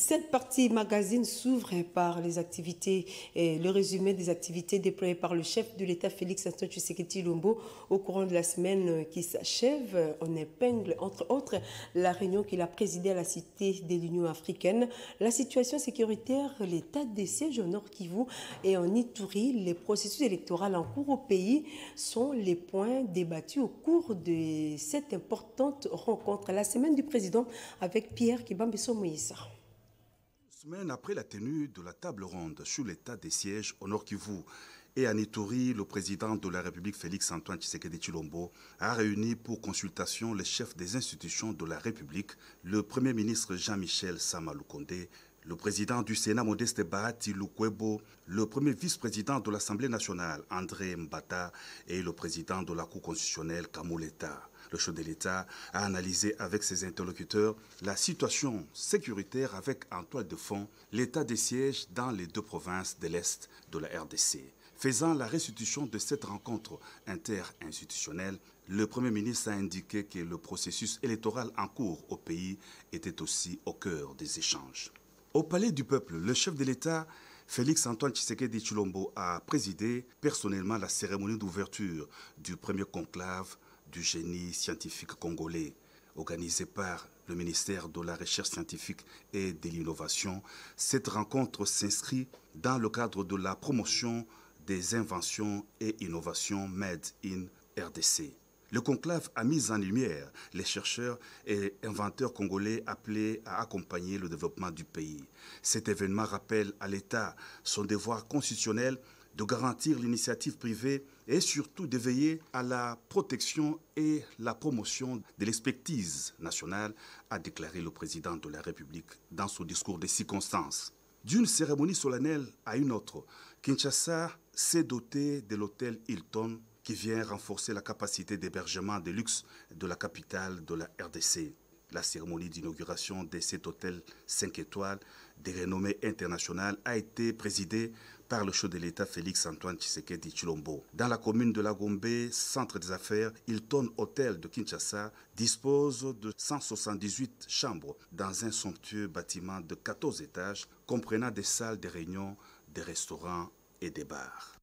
Cette partie magazine s'ouvre par les activités et le résumé des activités déployées par le chef de l'État Félix-Antoine Tshisekedi Tshilombo au courant de la semaine qui s'achève. On épingle entre autres la réunion qu'il a présidée à la Cité de l'Union africaine, la situation sécuritaire, l'état des sièges au Nord Kivu et en Ituri. Les processus électoraux en cours au pays sont les points débattus au cours de cette importante rencontre. La semaine du président avec Pierre Kibambeso Moïse. Semaine après la tenue de la table ronde sur l'état des sièges au Nord Kivu et à Ituri, le président de la République Félix-Antoine Tshisekedi Tshilombo a réuni pour consultation les chefs des institutions de la République, le Premier ministre Jean-Michel Sama Lukonde, le président du Sénat Modeste Bahati Lukwebo, le premier vice-président de l'Assemblée nationale André Mbata et le président de la Cour constitutionnelle Kamoleta. Le chef de l'État a analysé avec ses interlocuteurs la situation sécuritaire avec en toile de fond l'état des sièges dans les deux provinces de l'Est de la RDC. Faisant la restitution de cette rencontre interinstitutionnelle, le Premier ministre a indiqué que le processus électoral en cours au pays était aussi au cœur des échanges. Au Palais du Peuple, le chef de l'État, Félix-Antoine Tshisekedi Tshilombo, a présidé personnellement la cérémonie d'ouverture du premier conclave du génie scientifique congolais, organisé par le ministère de la Recherche scientifique et de l'Innovation. Cette rencontre s'inscrit dans le cadre de la promotion des inventions et innovations Made in RDC. Le conclave a mis en lumière les chercheurs et inventeurs congolais appelés à accompagner le développement du pays. Cet événement rappelle à l'État son devoir constitutionnel de garantir l'initiative privée et surtout de veiller à la protection et la promotion de l'expertise nationale, a déclaré le président de la République dans son discours de circonstances. D'une cérémonie solennelle à une autre, Kinshasa s'est doté de l'hôtel Hilton qui vient renforcer la capacité d'hébergement de luxe de la capitale de la RDC. La cérémonie d'inauguration de cet hôtel 5 étoiles de renommée internationale a été présidée par le chef de l'État Félix-Antoine Tshisekedi Tshilombo. Dans la commune de Lagombe, centre des affaires, Hilton Hotel de Kinshasa dispose de 178 chambres dans un somptueux bâtiment de 14 étages comprenant des salles de réunion, des restaurants et des bars.